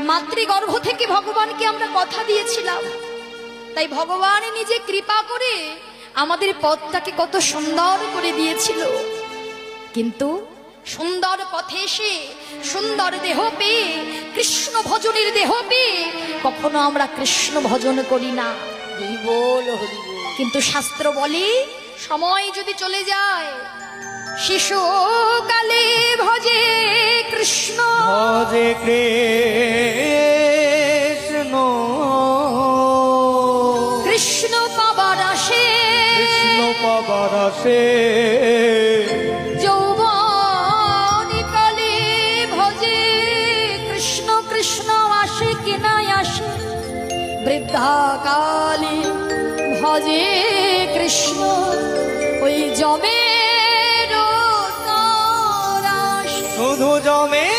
মাতৃগর্ভ থেকে ভগবানকে আমরা কথা দিয়েছিলাম, তাই ভগবান নিজে কৃপা করে আমাদের পথটাকে কত সুন্দর করে দিয়েছিল। কিন্তু সুন্দর পথে এসে সুন্দর দেহ পেয়ে, কৃষ্ণ ভজনের দেহ পেয়ে কখনো আমরা কৃষ্ণ ভজন করি না। হরি বল হরি বল। কিন্তু শাস্ত্র বলে সময় যদি চলে যায়, শিশুকালে ভজে কৃষ্ণ, ভজে কৃষ্ণ, কৃষ্ণ পাবার আসে, কৃষ্ণ পাবার আসে, যৌবনকালে ভজে কৃষ্ণ, কৃষ্ণ আসে কিনা আসে, বৃদ্ধাকালে ভজে কৃষ্ণ, ওই জমের শুধু জমে